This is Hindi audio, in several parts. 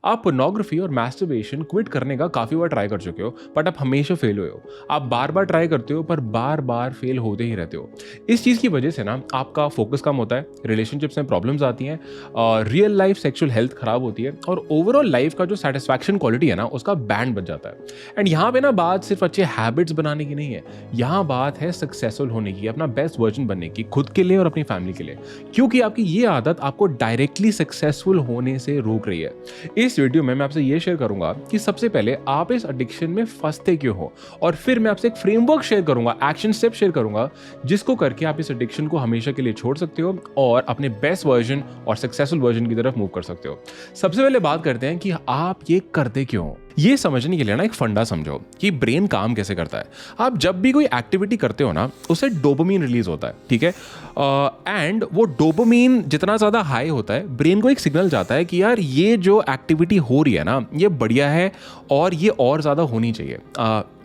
आप पोर्नोग्राफी और मैस्टरबेशन क्विट करने का काफ़ी बार ट्राई कर चुके हो, बट आप हमेशा फेल हुए हो। आप बार बार ट्राई करते हो पर बार बार फेल होते ही रहते हो। इस चीज़ की वजह से ना आपका फोकस कम होता है, रिलेशनशिप्स में प्रॉब्लम्स आती हैं, रियल लाइफ सेक्सुअल हेल्थ खराब होती है और ओवरऑल लाइफ का जो सेटिस्फैक्शन क्वालिटी है ना उसका बैंड बच जाता है। एंड यहाँ पे ना बात सिर्फ अच्छे हैबिट्स बनाने की नहीं है, यहाँ बात है सक्सेसफुल होने की, अपना बेस्ट वर्जन बनने की, खुद के लिए और अपनी फैमिली के लिए, क्योंकि आपकी ये आदत आपको डायरेक्टली सक्सेसफुल होने से रोक रही है। इस वीडियो में मैं आपसे ये शेयर करूंगा कि सबसे पहले आप इस एडिक्शन में फंसते क्यों हो, और फिर मैं आपसे एक फ्रेमवर्क शेयर करूंगा, एक्शन स्टेप शेयर करूंगा, जिसको करके आप इस एडिक्शन को हमेशा के लिए छोड़ सकते हो और अपने बेस्ट वर्जन और सक्सेसफुल वर्जन की तरफ मूव कर सकते हो। सबसे पहले बात करते हैं कि आप ये करते क्यों हो। ये समझने के लिए ना एक फंडा समझो कि ब्रेन काम कैसे करता है। आप जब भी कोई एक्टिविटी करते हो ना उससे डोपामिन रिलीज होता है, ठीक है, एंड वो डोपामिन जितना ज़्यादा हाई होता है ब्रेन को एक सिग्नल जाता है कि यार ये जो एक्टिविटी हो रही है ना ये बढ़िया है और ये और ज़्यादा होनी चाहिए।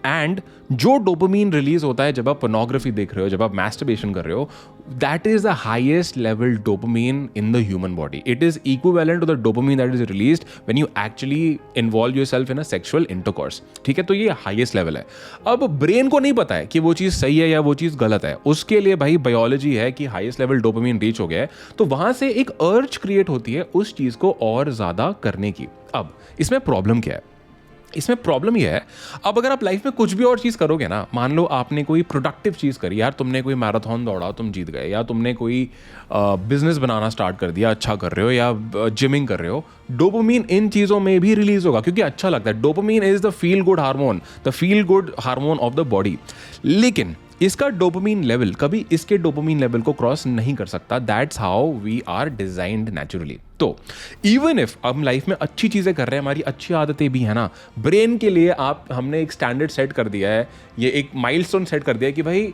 एंड जो डोपामिन रिलीज होता है जब आप पोर्नोग्राफी देख रहे हो, जब आप मैस्टरबेशन कर रहे हो, that is the highest level dopamine in the human body. It is equivalent to the dopamine that is released when you actually involve yourself in a sexual intercourse, ठीक है। तो ये हाईएस्ट लेवल है। अब ब्रेन को नहीं पता है कि वो चीज़ सही है या वो चीज़ गलत है, उसके लिए भाई बायोलॉजी है कि हाईएस्ट लेवल डोपामिन रीच हो गया है, तो वहां से एक अर्ज क्रिएट होती है उस चीज़ को और ज़्यादा करने की। अब इसमें प्रॉब्लम क्या है? इसमें प्रॉब्लम यह है, अब अगर आप लाइफ में कुछ भी और चीज़ करोगे ना, मान लो आपने कोई प्रोडक्टिव चीज़ करी, यार तुमने कोई मैराथन दौड़ा, तुम जीत गए, या तुमने कोई बिजनेस बनाना स्टार्ट कर दिया, अच्छा कर रहे हो, या जिमिंग कर रहे हो, डोपामिन इन चीज़ों में भी रिलीज होगा क्योंकि अच्छा लगता है। Dopamine is the feel good hormone of the body, लेकिन इसका डोपामिन लेवल कभी इसके डोपामिन लेवल को क्रॉस नहीं कर सकता। That's how we are designed naturally. तो इवन इफ हम लाइफ में अच्छी चीजें कर रहे हैं, हमारी अच्छी आदतें भी है ना, ब्रेन के लिए हमने एक स्टैंडर्ड सेट कर दिया है, ये एक माइलस्टोन सेट कर दिया है कि भाई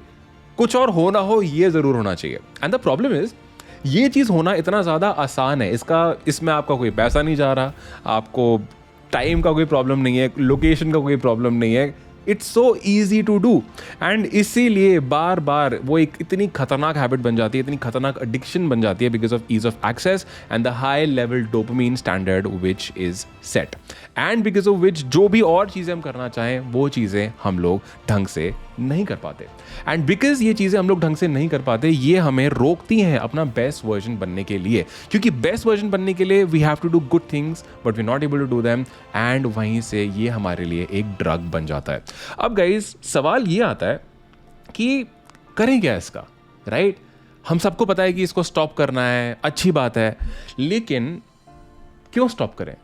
कुछ और हो ना हो ये जरूर होना चाहिए। एंड द प्रॉब्लम इज ये चीज होना इतना ज्यादा आसान है, इसमें आपका कोई पैसा नहीं जा रहा, आपको टाइम का कोई प्रॉब्लम नहीं है, लोकेशन का कोई प्रॉब्लम नहीं है, it's so easy to do. And इसीलिए बार बार वो एक इतनी खतरनाक हैबिट बन जाती है, इतनी खतरनाक एडिक्शन बन जाती है because of ease of access and the high level dopamine standard which is set, and because of which जो भी और चीज़ें हम करना चाहें वो चीज़ें हम लोग ढंग से नहीं कर पाते। एंड बिकॉज ये चीज़ें हम लोग ढंग से नहीं कर पाते, ये हमें रोकती हैं अपना बेस्ट वर्जन बनने के लिए, क्योंकि बेस्ट वर्जन बनने के लिए we have to do good things but we not able to do them, and वहीं से ये हमारे लिए एक ड्रग बन जाता है। अब गाइस सवाल ये आता है कि करें क्या इसका, राइट? हम सबको पता है कि इसको स्टॉप करना है, अच्छी बात है, लेकिन क्यों स्टॉप करें?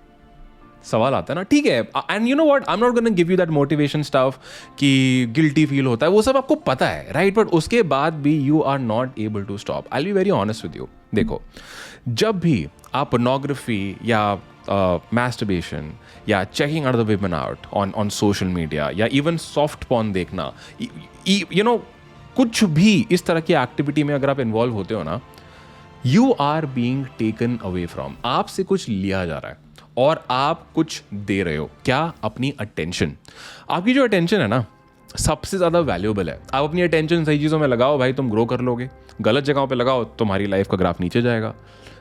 सवाल आता है ना, ठीक है। And you know what, I am not gonna give you that motivation stuff कि गिल्टी फील होता है, वो सब आपको पता है, राइट? बट उसके बाद भी you are not able to stop. I will be very honest with you. देखो, जब भी आप पोर्नोग्राफी या masturbation या checking out the women out on social media या even soft porn देखना, you know, कुछ भी इस तरह की एक्टिविटी में अगर आप इन्वॉल्व होते हो ना, you are being taken away from, आपसे कुछ लिया जा रहा है और आप कुछ दे रहे हो। क्या? अपनी अटेंशन। आपकी जो अटेंशन है ना सबसे ज़्यादा वैल्यूएबल है। आप अपनी अटेंशन सही चीज़ों में लगाओ भाई, तुम ग्रो कर लोगे। गलत जगहों पे लगाओ, तुम्हारी लाइफ का ग्राफ नीचे जाएगा,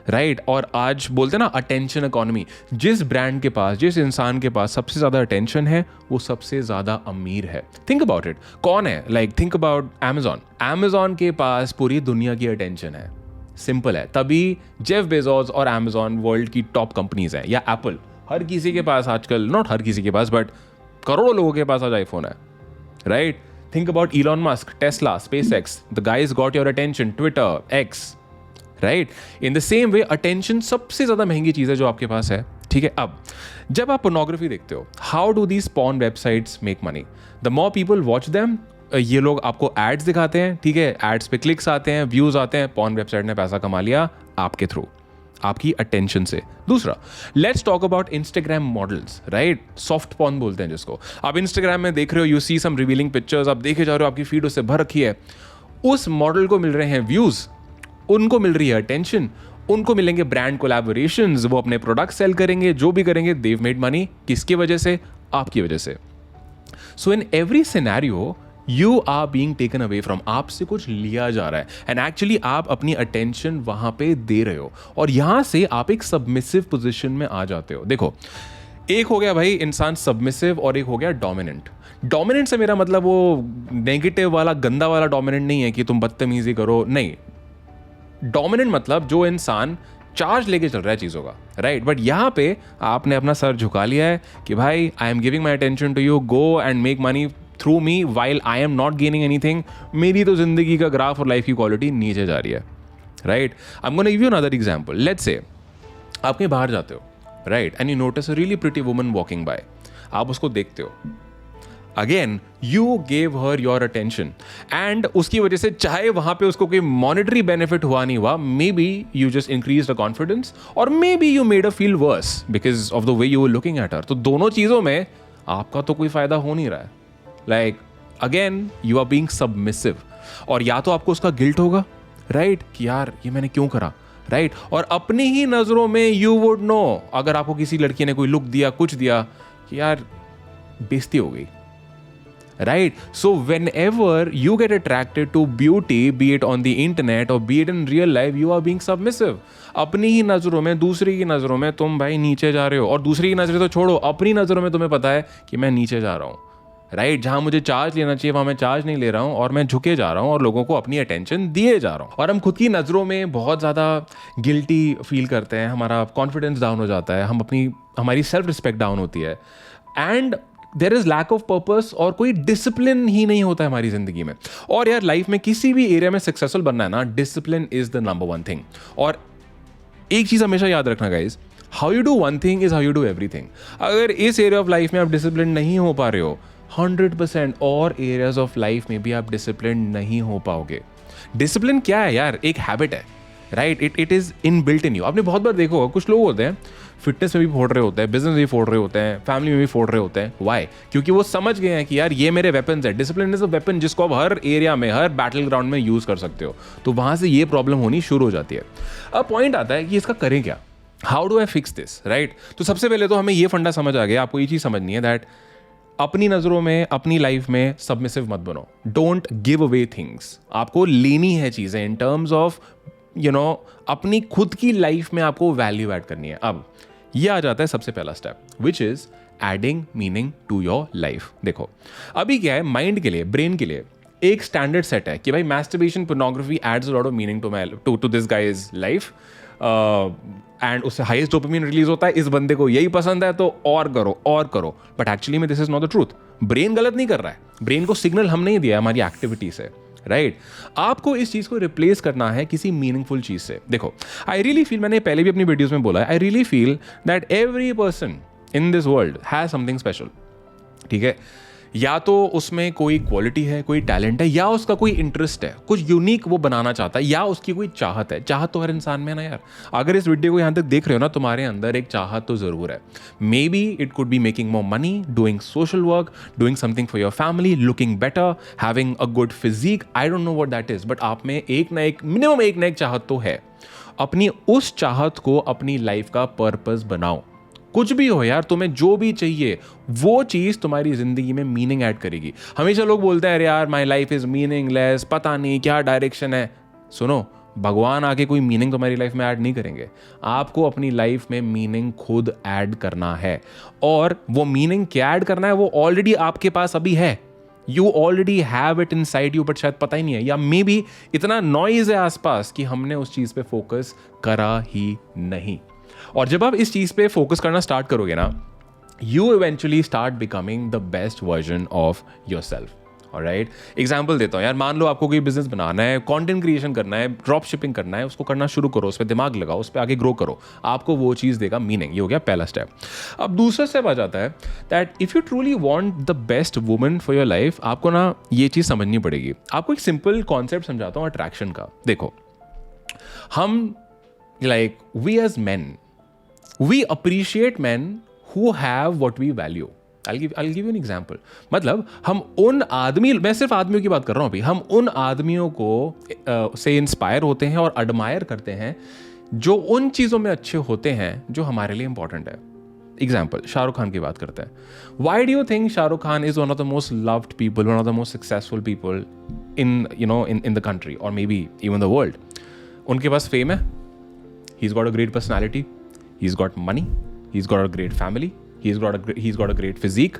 राइट? और आज बोलते हैं ना अटेंशन इकोनॉमी, जिस ब्रांड के पास, जिस इंसान के पास सबसे ज़्यादा अटेंशन है वो सबसे ज़्यादा अमीर है। थिंक अबाउट इट, कौन है? लाइक थिंक अबाउट अमेजॉन के पास पूरी दुनिया की अटेंशन है, सिंपल है। तभी जेफ बेजोस और अमेजॉन वर्ल्ड की टॉप कंपनीज हैं। या एप्पल, हर किसी के पास आजकल, नॉट हर किसी के पास बट करोड़ों लोगों के पास आज आईफोन है, right? Think about Elon Musk, Tesla, SpaceX. The guys got your attention. Twitter, X, right? In the same way, attention सबसे ज़्यादा महंगी चीज़ है जो आपके पास है, ठीक है? अब जब आप pornography देखते हो, how do these porn websites make money? The more people watch them, ये लोग आपको एड्स दिखाते हैं, ठीक है? एड्स पे क्लिक्स आते हैं, व्यूज़ आते हैं, porn वेबसाइट ने पैसा कमा लिया आपके थ्रू, आपकी अटेंशन से। दूसरा, let's talk about Instagram models, right? Soft porn बोलते हैं जिसको। आप इंस्टाग्राम में देख रहे हो, you see some revealing pictures, आप देखे जा रहे हो, आपकी फीड उससे भर रखी है। उस मॉडल को मिल रहे हैं व्यूज, उनको मिल रही है अटेंशन, उनको मिलेंगे ब्रांड कोलैबोरेशंस, वो अपने प्रोडक्ट सेल करेंगे, जो भी करेंगे, देव मेड मनी। किसकी वजह से? आपकी वजह से। So in every scenario you are being taken away from, आपसे कुछ लिया जा रहा है एंड एक्चुअली आप अपनी अटेंशन वहां पे दे रहे हो और यहां से आप एक सबमिसिव पोजीशन में आ जाते हो। देखो, एक हो गया भाई इंसान सबमिसिव और एक हो गया डोमिनेंट। डोमिनेंट से मेरा मतलब वो नेगेटिव वाला गंदा वाला डोमिनेंट नहीं है कि तुम बदतमीजी करो, नहीं। डोमिनेंट मतलब जो इंसान चार्ज लेके चल रहा है चीज़ों का, राइट। बट यहाँ पे आपने अपना सर झुका लिया है कि भाई I am giving my attention to you, go and make money through me while I am not gaining anything. मेरी तो जिंदगी का ग्राफ और लाइफ की क्वालिटी नीचे जा रही है, right. I am gonna give you another example. Let's say आप कहीं बाहर जाते हो, right, and you notice a really pretty woman walking by. आप उसको देखते हो, again you gave her your attention and उसकी वजह से चाहे वहां पे उसको कोई मॉनिटरी बेनिफिट हुआ नहीं हुआ, maybe you just increase the confidence और maybe you made a feel worse because of the way you were looking at her. तो दोनों चीजों में आपका तो कोई फायदा हो नहीं रहा है। Like again you are being submissive और या तो आपको उसका गिल्ट होगा, राइट, कि यार ये मैंने क्यों करा, राइट। और अपनी ही नजरों में यू वुड नो, अगर आपको किसी लड़की ने कोई लुक दिया, कुछ दिया, कि यार बेइज्जती हो गई, right? So whenever you get attracted to beauty, be it on the internet or be it in real life, you are being submissive. अपनी ही नज़रों में, दूसरी की नज़रों में तुम भाई नीचे जा रहे हो और दूसरी की नज़रें तो छोड़ो, अपनी नज़रों में तुम्हें पता है कि मैं नीचे जा रहा हूँ, राइट। जहाँ मुझे चार्ज लेना चाहिए वहाँ मैं चार्ज नहीं ले रहा हूँ और मैं झुके जा रहा हूँ और लोगों को अपनी अटेंशन दिए जा रहा हूँ। और हम खुद की नज़रों में बहुत ज़्यादा गिल्टी फील करते हैं, हमारा कॉन्फिडेंस डाउन हो जाता है, हमारी सेल्फ रिस्पेक्ट डाउन होती है and there is lack of purpose और कोई डिसिप्लिन ही नहीं होता है हमारी जिंदगी में। और यार लाइफ में किसी भी एरिया में सक्सेसफुल बनना है ना, discipline is the number one thing. और एक चीज हमेशा याद रखना guys, how you do one thing is how you do everything. अगर इस एरिया ऑफ लाइफ में आप डिसिप्लिन नहीं हो पा रहे हो, 100% और एरियाज ऑफ लाइफ में भी आप डिसिप्लिन नहीं हो पाओगे। डिसिप्लिन क्या है यार? एक हैबिट है, right. It is in built in you. आपने बहुत बार देखा होगा, कुछ लोग होते हैं फिटनेस में भी फोड़ रहे होते हैं, बिजनेस में भी फोड़ रहे होते हैं, फैमिली में भी फोड़ रहे होते हैं। वाई? क्योंकि वो समझ गए हैं कि यार ये मेरे वेपन्स है। डिसिप्लिन इज अ वेपन जिसको आप हर एरिया में, हर बैटल ग्राउंड में यूज कर सकते हो। तो वहां से ये प्रॉब्लम होनी शुरू हो जाती है। अब पॉइंट आता है कि इसका करें क्या, how do I fix this, right. तो सबसे पहले तो हमें ये फंडा समझ आ गया, आपको ये चीज समझनी है दैट अपनी नजरों में, अपनी लाइफ में सबमिसिव मत बनो। Don't give away things. आपको लेनी है चीजें इन टर्म्स ऑफ अपनी खुद की लाइफ में आपको वैल्यू ऐड करनी है। अब ये आ जाता है सबसे पहला step, which is adding meaning to your life. देखो अभी क्या है, माइंड के लिए, ब्रेन के लिए एक स्टैंडर्ड सेट है कि भाई masturbation, pornography adds a lot of meaning to this guy's life and उससे हाईएस्ट डोपामिन रिलीज होता है। इस बंदे को यही पसंद है तो और करो और करो। बट एक्चुअली में this is not the truth. Brain गलत नहीं कर रहा है, ब्रेन को सिग्नल हम नहीं दिया हमारी एक्टिविटी से, राइट। आपको इस चीज को रिप्लेस करना है किसी मीनिंगफुल चीज से। देखो आई रियली फील, मैंने पहले भी अपनी वीडियोस में बोला है, I really feel that every person in this world has something special. ठीक है, या तो उसमें कोई क्वालिटी है, कोई टैलेंट है, या उसका कोई इंटरेस्ट है, कुछ यूनिक वो बनाना चाहता है, या उसकी कोई चाहत है। चाहत तो हर इंसान में है ना यार। अगर इस वीडियो को यहाँ तक देख रहे हो ना, तुम्हारे अंदर एक चाहत तो जरूर है। Maybe it could be making more money, doing social work, doing something for your family, looking better, having a good physique. I don't know what that is, but आप में एक ना एक, मिनिमम एक ना एक चाहत तो है। अपनी उस चाहत को अपनी लाइफ का पर्पस बनाओ। कुछ भी हो यार, तुम्हें जो भी चाहिए वो चीज तुम्हारी जिंदगी में मीनिंग ऐड करेगी। हमेशा लोग बोलते हैं अरे यार माई लाइफ इज मीनिंगलेस, पता नहीं क्या डायरेक्शन है। सुनो, भगवान आके कोई मीनिंग तुम्हारी लाइफ में ऐड नहीं करेंगे। आपको अपनी लाइफ में मीनिंग खुद ऐड करना है। और वो मीनिंग क्या ऐड करना है, वो ऑलरेडी आपके पास अभी है। You already have it in side you, but शायद पता ही नहीं है, या मे बी इतना नॉइज है आसपास कि हमने उस चीज पे फोकस करा ही नहीं। और जब आप इस चीज पे फोकस करना स्टार्ट करोगे ना, you eventually start becoming the best version of your self. Alright, example देता हूँ यार। मान लो आपको कोई बिजनेस बनाना है, कंटेंट क्रिएशन करना है, ड्रॉप शिपिंग करना है, उसको करना शुरू करो, उस पर दिमाग लगाओ, उस पर आगे ग्रो करो। आपको वो चीज़ देगा मीनिंग। ये हो गया पहला स्टेप। अब दूसरा स्टेप आ जाता है that if you truly want the best woman for your life, आपको ना ये चीज़ समझनी पड़ेगी। आपको एक सिंपल कॉन्सेप्ट समझाता हूँ अट्रैक्शन का। देखो, हम like we as man, we appreciate men who have what we value. I'll give you an example. मतलब हम उन आदमी, मैं सिर्फ आदमियों की बात कर रहा हूँ अभी, हम उन आदमियों को से इंस्पायर होते हैं और एडमायर करते हैं जो उन चीज़ों में अच्छे होते हैं जो हमारे लिए इंपॉर्टेंट है। एग्जाम्पल शाहरुख खान की बात करते हैं. Why do you think Shahrukh Khan is one of the most loved people, one of the most successful people in the country और maybe even the world? उनके पास फेम है, he's got a great personality, he's got money, he's got a great family, he's got a great physique,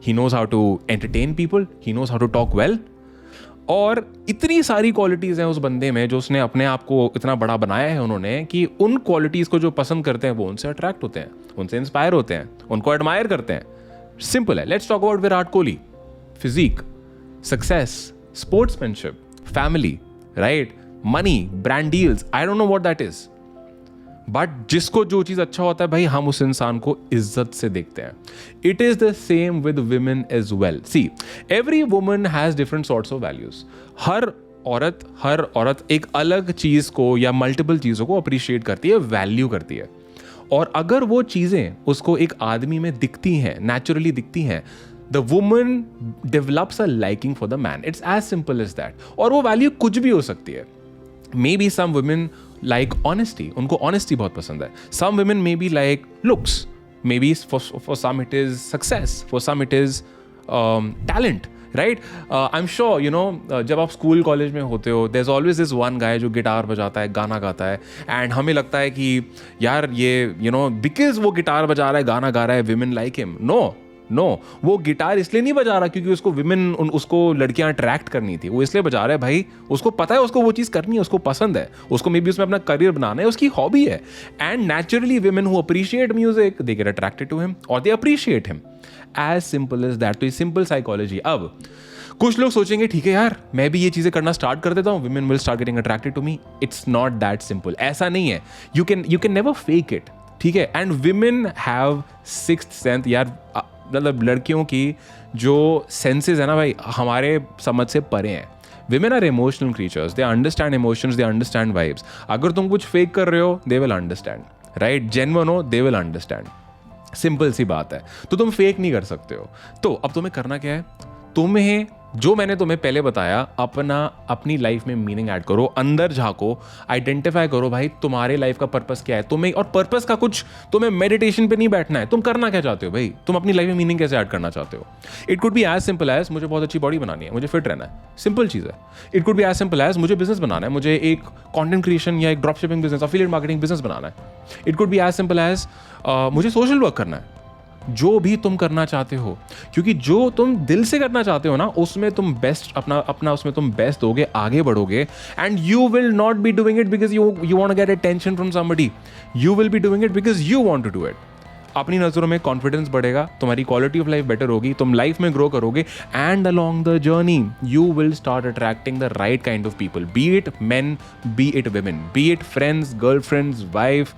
he knows how to entertain people, he knows how to talk well. और इतनी सारी क्वालिटीज़ हैं उस बंदे में जो उसने अपने आप को इतना बड़ा बनाया है उन्होंने, कि उन क्वालिटीज़ को जो पसंद करते हैं वो उनसे अट्रैक्ट होते हैं, उनसे इंस्पायर होते हैं, उनको एडमायर करते हैं. सिंपल है. Let's talk about Virat Kohli. Physique, success, sportsmanship, family, right, money, brand deals, I don't know what that is, but जिसको जो चीज अच्छा होता है भाई, हम उस इंसान को इज्जत से देखते हैं. It is the same with women as well. See, every woman has different sorts of values. हर औरत एक अलग चीज को या मल्टीपल चीजों को अप्रिशिएट करती है, वैल्यू करती है. और अगर वो चीजें उसको एक आदमी में दिखती हैं, नेचुरली दिखती हैं, the woman develops a liking for the man. It's as simple as that. और वो वैल्यू कुछ भी हो सकती है. Maybe some women like honesty, उनको honesty बहुत पसंद है. Some women may be like looks, maybe for some it is success, for some it is talent, right? I'm sure जब आप स्कूल कॉलेज में होते हो, there's always this one guy जो गिटार बजाता है, गाना गाता है, and हमें लगता है कि यार ये because वो गिटार बजा रहा है, गाना गा रहा है, women like him. No, वो गिटार इसलिए नहीं बजा रहा क्योंकि उसको लड़कियां अट्रैक्ट करनी थी. वो इसलिए बजा रहा है भाई, उसको पता है उसको वो चीज़ करनी है, उसको पसंद है, उसको मे बी उसमें अपना करियर बनाना है, उसकी हॉबी है. And naturally women who appreciate music, they get attracted to him or they appreciate him. As simple as that. तो ये सिंपल साइकोलॉजी. अब कुछ लोग सोचेंगे ठीक है यार, मैं भी ये चीज़ें करना स्टार्ट कर देता हूँ, women will start getting attracted to me. It's not that simple. ऐसा नहीं है. You can never fake it. ठीक है. And women have sixth sense. यार मतलब लड़कियों की जो सेंसेस है ना भाई, हमारे समझ से परे हैं. Women are emotional creatures. They understand emotions, they understand vibes. अगर तुम कुछ फेक कर रहे हो, they will understand. Right? Genuine हो, they will understand. सिंपल सी बात है. तो तुम फेक नहीं कर सकते हो. तो अब तुम्हें करना क्या है? तुम्हें जो मैंने तुम्हें पहले बताया, अपनी लाइफ में मीनिंग ऐड करो, अंदर झांको, आइडेंटिफाई करो भाई तुम्हारे लाइफ का पर्पस क्या है. तुम्हें और पर्पस का कुछ, तुम्हें मेडिटेशन पे नहीं बैठना है. तुम करना क्या चाहते हो भाई? तुम अपनी लाइफ में मीनिंग कैसे ऐड करना चाहते हो? It could be as simple as मुझे बहुत अच्छी बॉडी बनानी है, मुझे फिट रहना है. सिंपल चीज़ है. It could be as simple as मुझे बिजनेस बनाना है, मुझे एक कंटेंट क्रिएशन या एक drop shipping business, affiliate marketing business बनाना है. It could be as simple as मुझे सोशल वर्क करना है. जो भी तुम करना चाहते हो, क्योंकि जो तुम दिल से करना चाहते हो ना, उसमें तुम बेस्ट अपना उसमें तुम बेस्ट दोगे, आगे बढ़ोगे. And you will not be doing it because you want to get attention from somebody. You will be doing it because you want to do it. अपनी नज़रों में कॉन्फिडेंस बढ़ेगा, तुम्हारी क्वालिटी ऑफ लाइफ बेटर होगी, तुम लाइफ में ग्रो करोगे. And along the journey you will start attracting the right kind of people, be it men, be it women, be it friends, girlfriends, wife,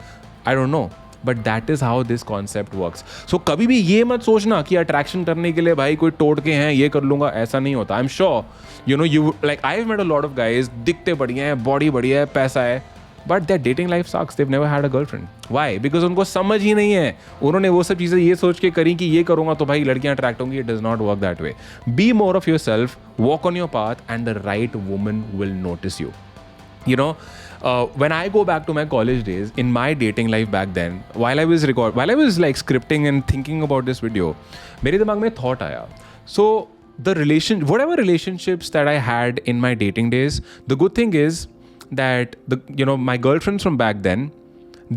I don't know. But that is how this concept works. So कभी भी ये मत सोचना कि अट्रैक्शन करने के लिए भाई कोई टोटके हैं, ये कर लूंगा. ऐसा नहीं होता. I am sure you like I have met a lot of guys, दिखते बढ़िया हैं, बॉडी बढ़िया है, पैसा है, but their dating life sucks. They have never had a girlfriend. Why? Because उनको समझ ही नहीं है. उन्होंने वो सब चीज़ें ये सोच के करी कि ये करूंगा तो भाई लड़कियां अट्रैक्ट होंगी. It does not work that way. Be more of your self, walk on your path and the right woman will notice you. When I go back to my college days, in my dating life back then, while I was like scripting and thinking about this video, मेरे दिमाग में thought आया. So whatever relationships that I had in my dating days, the good thing is that my girlfriends from back then,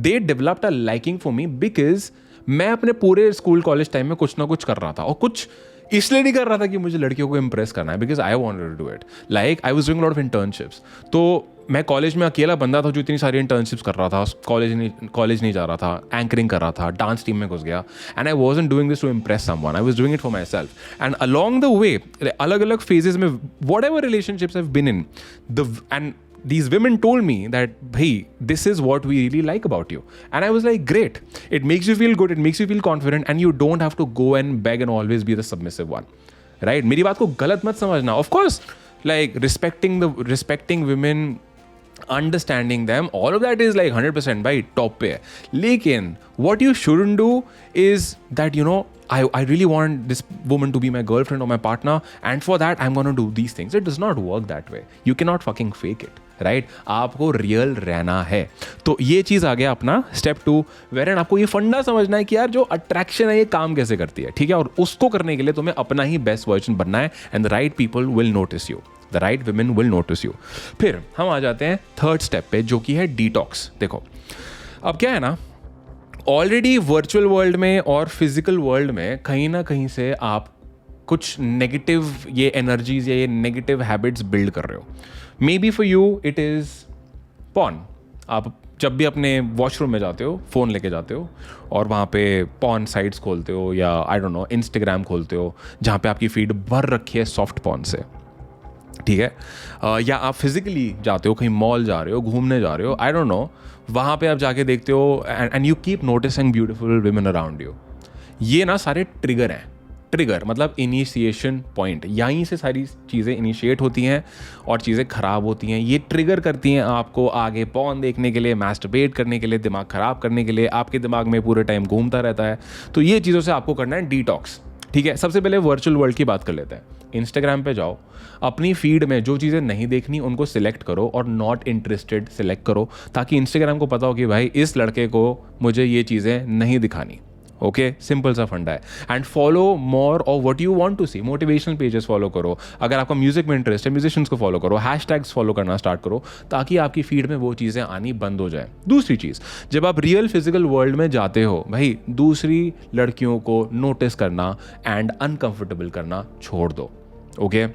they developed a liking for me because मैं अपने पूरे स्कूल कॉलेज टाइम में कुछ ना कुछ कर रहा था. और कुछ इसलिए नहीं कर रहा था कि मुझे लड़कियों को इम्प्रेस करना है, because I wanted to do it. Like I was doing lot of internships. तो मैं कॉलेज में अकेला बंदा था जो इतनी सारी इंटर्नशिप्स कर रहा था. कॉलेज नहीं जा रहा था, एंकरिंग कर रहा था, डांस टीम में घुस गया. And I wasn't doing this to impress someone, I was doing it for myself. And along the way, अलग अलग फेजेस में, whatever relationships I have been in, and these women told me that, hey, this is what we really like about you. And I was like, great. It makes you feel good. It makes you feel confident. And you don't have to go and beg and always be the submissive one. Right? मेरी बात को गलत मत समझना. Of course, like respecting women, understanding them, all of that is like 100% by top पे है. लेकिन what you shouldn't do is that, I really want this woman to be my girlfriend or my partner, and for that I'm going to do these things. It does not work that way. You cannot fucking fake it. Right आपको रियल रहना है। तो ये चीज़ आ गया अपना स्टेप 2, वेरन आपको ये फंडा समझना है कि यार जो अट्रैक्शन है ये काम कैसे करती है, ठीक है। और उसको करने के लिए तुम्हें अपना ही बेस्ट वर्जन बनना है, and the right people will notice you, the right women will notice you. फिर हम आ जाते हैं थर्ड स्टेप पे, जो कि है डिटॉक्स। देखो अब क्या है ना, ऑलरेडी वर्चुअल वर्ल्ड में और फिजिकल वर्ल्ड में कहीं ना कहीं से आप कुछ नेगेटिव ये एनर्जीज या ये नेगेटिव हैबिट्स बिल्ड कर रहे हो। May be for you it is porn. आप जब भी अपने वॉशरूम में जाते हो फ़ोन लेके जाते हो और वहाँ पे पॉर्न साइट्स खोलते हो, या आई डोंट नो इंस्टाग्राम खोलते हो जहाँ पे आपकी फीड भर रखी है सॉफ्ट पॉर्न से, ठीक है। या आप फिजिकली जाते हो, कहीं मॉल जा रहे हो, घूमने जा रहे हो, आई डोंट नो, वहाँ पे आप जाके देखते हो and you keep noticing beautiful women around you. ये ना सारे ट्रिगर हैं। ट्रिगर मतलब इनिशिएशन पॉइंट, यहीं से सारी चीज़ें इनिशिएट होती हैं और चीज़ें ख़राब होती हैं। ये ट्रिगर करती हैं आपको आगे पॉर्न देखने के लिए, मैस्टरबेट करने के लिए, दिमाग ख़राब करने के लिए, आपके दिमाग में पूरे टाइम घूमता रहता है। तो ये चीज़ों से आपको करना है डिटॉक्स, ठीक है। सबसे पहले वर्चुअल वर्ल्ड की बात कर लेते हैं। इंस्टाग्राम पे जाओ, अपनी फीड में जो चीज़ें नहीं देखनी उनको सिलेक्ट करो और नॉट इंटरेस्टेड सिलेक्ट करो, ताकि इंस्टाग्राम को पता हो कि भाई इस लड़के को मुझे ये चीज़ें नहीं दिखानी। ओके, सिंपल सा फंडा है। एंड फॉलो मोर और what you want to see. Motivational pages follow करो, अगर आपका म्यूजिक में इंटरेस्ट है म्यूजिशियंस को फॉलो करो, हैशटैग्स फॉलो करना स्टार्ट करो, ताकि आपकी फीड में वो चीज़ें आनी बंद हो जाए। दूसरी चीज़, जब आप रियल फिजिकल वर्ल्ड में जाते हो भाई, दूसरी लड़कियों को नोटिस करना एंड अनकंफर्टेबल करना छोड़ दो। ओके,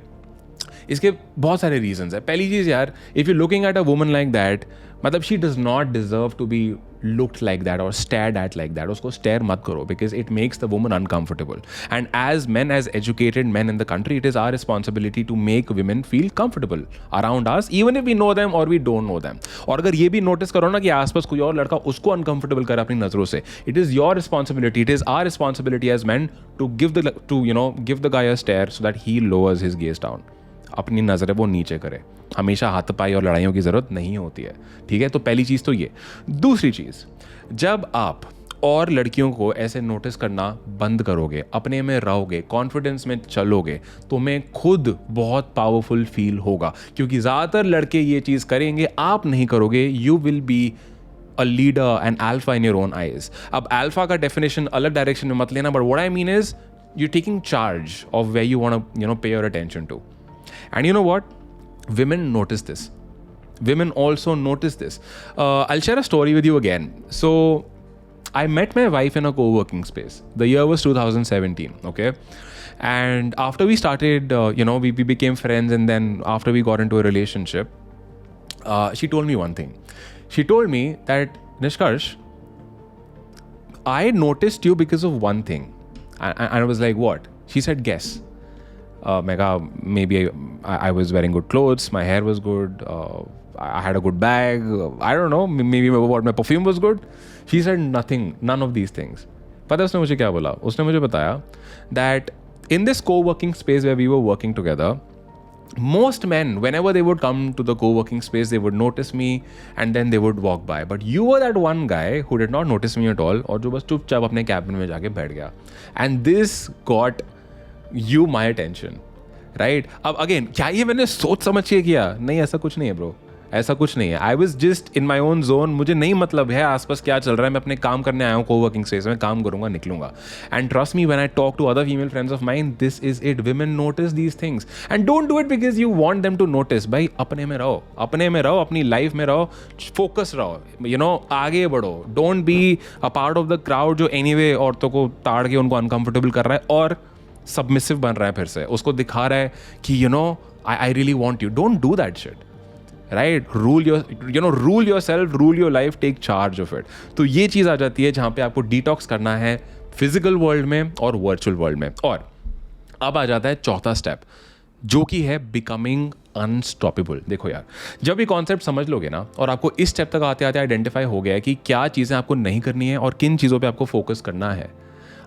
इसके बहुत सारे रीजंस है। पहली चीज़ यार, if you looking at a woman like that, मतलब she does not deserve to be looked like that और स्टेयर्ड एट लाइक दैट। उसको स्टेयर मत करो, because it makes the woman uncomfortable. And as man, as educated man in the country, it is our responsibility to make women feel comfortable around us, even if we know them और वी डोंट नो दैम। और अगर ये भी नोटिस करो ना कि आसपास कोई और लड़का उसको अनकंफर्टेबल करे अपनी नजरों से, it is your responsibility, it is our responsibility as man to give the guy a stare so that he lowers his gaze down. अपनी नज़रें वो नीचे करे। हमेशा हाथापाई और लड़ाइयों की ज़रूरत नहीं होती है, ठीक है। तो पहली चीज़ तो ये। दूसरी चीज़, जब आप और लड़कियों को ऐसे नोटिस करना बंद करोगे, अपने में रहोगे, कॉन्फिडेंस में चलोगे, तो मैं खुद बहुत पावरफुल फील होगा। क्योंकि ज़्यादातर लड़के ये चीज़ करेंगे, आप नहीं करोगे। You will be a leader and alpha in your own eyes. अब अल्फा का डेफिनेशन अलग डायरेक्शन में मत लेना, but what I mean is you taking charge of where you want to pay your attention to. And you know what? Women notice this. Women also notice this. I'll share a story with you again. So, I met my wife in a co-working space. The year was 2017, okay? And after we started, we became friends, and then after we got into a relationship, she told me one thing. She told me that, Nishkarsh, I noticed you because of one thing. And I was like, what? She said, guess. Maybe I was wearing good clothes, my hair was good, I had a good bag, I don't know, maybe my perfume was good. She said none of these things. पता है उसने मुझे क्या बोला? उसने मुझे बताया that in this co-working space where we were working together, most men, whenever they would come to the co-working space, they would notice me and then they would walk by. But you were that one guy who did not notice me at all, और जो बस चुपचाप अपने कैबिन में जाके बैठ गया. And this got you my attention, right? अब अगेन, क्या ये मैंने सोच समझ के किया? नहीं, ऐसा कुछ नहीं है ब्रो, ऐसा कुछ नहीं है. I was just in my own zone. मुझे नहीं मतलब है आसपास क्या चल रहा है. मैं अपने काम करने आया हूँ को वर्किंग स्पेस में, काम करूंगा, निकलूंगा. And trust me, when I talk to other female friends of mine, this is it. Women notice these things and don't do it because you want them to notice. भाई अपने में रहो, अपने में रहो, अपनी लाइफ में रहो, फोकस रहो, आगे बढ़ो. Don't be a part of the crowd जो एनीवे औरतों को ताड़ के उनको अनकंफर्टेबल कर रहा है और सबमिसिव बन रहा है, फिर से उसको दिखा रहा है कि I really want you. Don't do that shit, right? Rule yourself, rule your life, take charge of it. तो ये चीज़ आ जाती है जहाँ पे आपको डिटॉक्स करना है फिजिकल वर्ल्ड में और वर्चुअल वर्ल्ड में. और अब आ जाता है चौथा स्टेप, जो कि है बिकमिंग अनस्टॉपेबल. देखो यार, जब ये कॉन्सेप्ट समझ लोगे ना, और आपको इस स्टेप तक आते आते आइडेंटिफाई हो गया है कि क्या चीज़ें आपको नहीं करनी है और किन चीज़ों पे आपको फोकस करना है,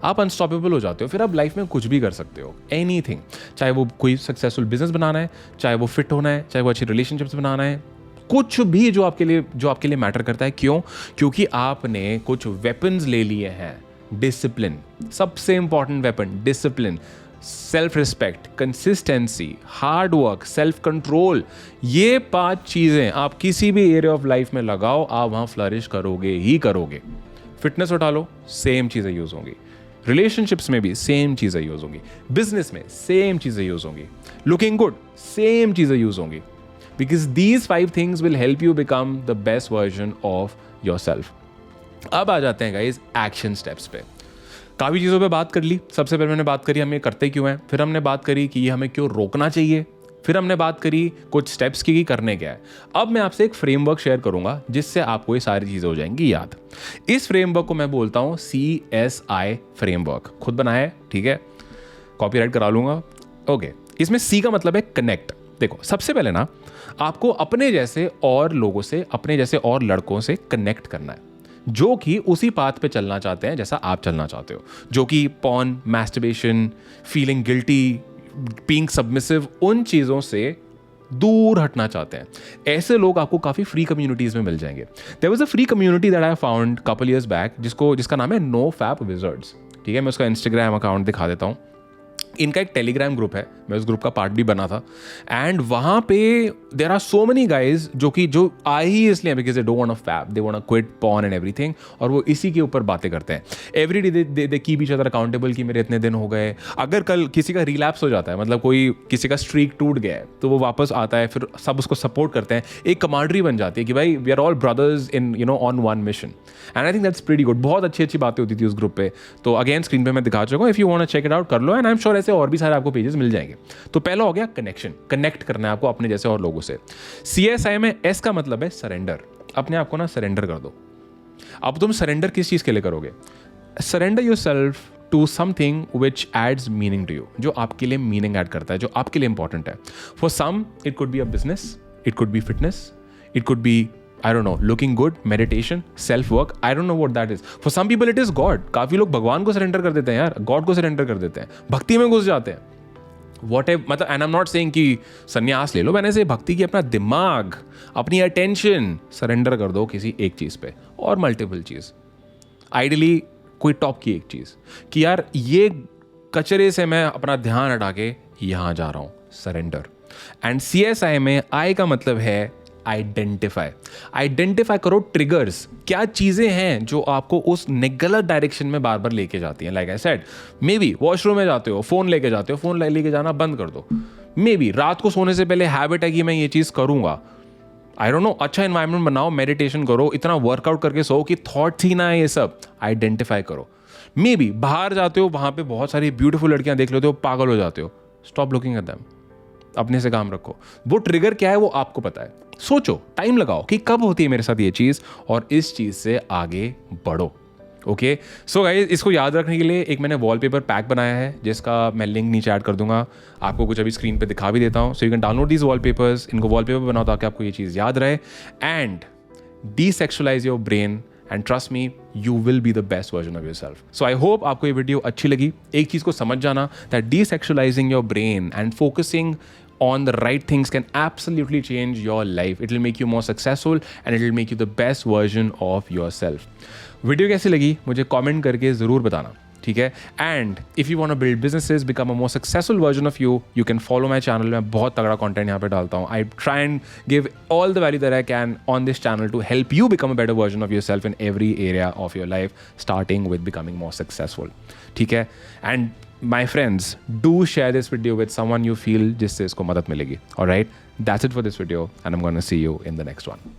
आप अनस्टॉपेबल हो जाते हो. फिर आप लाइफ में कुछ भी कर सकते हो, एनीथिंग. चाहे वो कोई सक्सेसफुल बिजनेस बनाना है, चाहे वो फिट होना है, चाहे वो अच्छी रिलेशनशिप्स बनाना है, कुछ भी जो आपके लिए मैटर करता है. क्यों? क्योंकि आपने कुछ वेपन्स ले लिए हैं. डिसिप्लिन, सबसे important weapon, discipline. Self respect, consistency, hard work, self control, ये 5 चीज़ें आप किसी भी एरिया ऑफ लाइफ में लगाओ, आप वहाँ फ्लरिश करोगे ही करोगे। फिटनेस उठा लो, सेम चीज़ें यूज़ होंगी। रिलेशनशिप्स में भी सेम चीज़ें यूज़ होंगी। बिजनेस में सेम चीज़ें यूज़ होंगी। लुकिंग गुड, सेम चीज़ें यूज़ होंगी। Because these 5 things will help you become the best version of your self. अब आ जाते हैं गाइस एक्शन स्टेप्स पे। काफ़ी चीज़ों पे बात कर ली। सबसे पहले मैंने बात करी हम ये करते क्यों हैं, फिर हमने बात करी कि ये हमें क्यों रोकना चाहिए, फिर हमने बात करी कुछ स्टेप्स की करने क्या है। अब मैं आपसे एक फ्रेमवर्क शेयर करूंगा जिससे आपको ये सारी चीज़ें हो जाएंगी याद। इस फ्रेमवर्क को मैं बोलता हूँ CSI फ्रेमवर्क। खुद बनाया है, ठीक है, कॉपीराइट करा लूंगा। ओके, इसमें C का मतलब है कनेक्ट। देखो, सबसे पहले ना आपको अपने जैसे और लोगों से, अपने जैसे और लड़कों से कनेक्ट करना है जो कि उसी पाथ पे चलना चाहते हैं जैसा आप चलना चाहते हो, जो कि porn, masturbation, feeling guilty, being submissive, उन चीज़ों से दूर हटना चाहते हैं। ऐसे लोग आपको काफ़ी फ्री कम्युनिटीज़ में मिल जाएंगे। There was a free community that I found couple years back जिसका नाम है नो फैप विजर्ड्स। ठीक है, मैं उसका इंस्टाग्राम अकाउंट दिखा देता हूँ। इनका एक टेलीग्राम ग्रुप है, मैं उस ग्रुप का पार्ट भी बना था। एंड वहाँ पे there are so many guys जो आए ही इसलिए because they don't want to fap, they want to quit porn and everything, और वो इसी के ऊपर बातें करते हैं। Every day they keep each other accountable कि मेरे इतने दिन हो गए। अगर कल किसी का रिलैप्स हो जाता है, मतलब कोई किसी का स्ट्रीक टूट गया है, तो वो वापस आता है, फिर सब उसको सपोर्ट करते हैं। एक कमांडरी बन जाती है कि भाई we are all brothers in on one mission. And I think that's pretty good. बहुत अच्छी अच्छी बातें होती थी उस ग्रुप पे। तो अगेन स्क्रीन पे मैं दिखा चुका हूँ, if you want to check it out कर लो। एंड आई एम श्योर ऐसे और भी सारे आपको पेजेस मिल जाएंगे। तो पहला हो गया कनेक्शन, कनेक्ट करना है आपको अपने जैसे और लोगों से। CSI में S का मतलब है सरेंडर। अपने आप को ना सरेंडर कर दो। अब तुम सरेंडर किस चीज के लिए करोगे? Surrender yourself to something which adds meaning to you, जो आपके लिए मीनिंग ऐड करता है, जो आपके लिए इंपॉर्टेंट है। For some it could be a business, it could be fitness, it could be I don't know, looking good, meditation, self work, I don't know what that is. For some people it is God. काफी लोग भगवान को सरेंडर कर देते हैं यार, गॉड को सरेंडर कर देते हैं, भक्ति में घुस जाते हैं। What मतलब, and I'm not saying कि संन्यास ले लो, मैंने से भक्ति की अपना दिमाग, अपनी अटेंशन सरेंडर कर दो किसी एक चीज पे, और मल्टीपल चीज। आइडियली कोई टॉप की एक चीज कि यार ये कचरे से मैं अपना ध्यान हटा के यहां जा रहा हूं, सरेंडर। एंड CSI में I का मतलब है आइडेंटिफाई करो ट्रिगर्स, क्या चीजें हैं जो आपको उस गलत डायरेक्शन में बार बार लेके जाती हैं। Like I said, may be washroom में जाते हो, फोन लेके जाते हो, फोन लेके जाना बंद कर दो। मे बी रात को सोने से पहले हैबिट है कि मैं ये चीज करूंगा। आई डोंट नो, अच्छा एनवायरनमेंट बनाओ, मेडिटेशन करो, इतना वर्कआउट करके सो कि थॉट्स ही ना है, ये सब आइडेंटिफाई करो। मे बी बाहर जाते हो, वहां पे बहुत सारी ब्यूटीफुल लड़कियां देख लेते हो, पागल हो जाते हो, स्टॉप लुकिंग एट देम, अपने से काम रखो। वो ट्रिगर क्या है वो आपको पता है। सोचो, टाइम लगाओ कि कब होती है मेरे साथ ये चीज़, और इस चीज़ से आगे बढ़ो। ओके, सो गाइस, इसको याद रखने के लिए एक मैंने वॉलपेपर पैक बनाया है जिसका मैं लिंक नीचे ऐड कर दूंगा। आपको कुछ अभी स्क्रीन पे दिखा भी देता हूँ, so you can download these wallpapers. इनको वॉलपेपर बनाओ ताकि आपको ये चीज़ याद रहे। And desexualize your brain, and trust me, you will be the best version of yourself. So I hope आपको ये वीडियो अच्छी लगी। एक चीज़ को समझ जाना, that desexualizing your brain and focusing on the right things can absolutely change your life. It will make you more successful and it will make you the best version of yourself. Video कैसी लगी मुझे कमेंट करके ज़रूर बताना, ठीक है? And if you want to build businesses, become a more successful version of you, you can follow my channel. मैं बहुत तगड़ा कंटेंट यहाँ पे डालता हूँ। I try and give all the value that I can on this channel to help you become a better version of yourself in every area of your life, starting with becoming more successful, ठीक है? And my friends, do share this video with someone you feel जिससे इसको मदद मिलेगी. Alright, that's it for this video and I'm going to see you in the next one.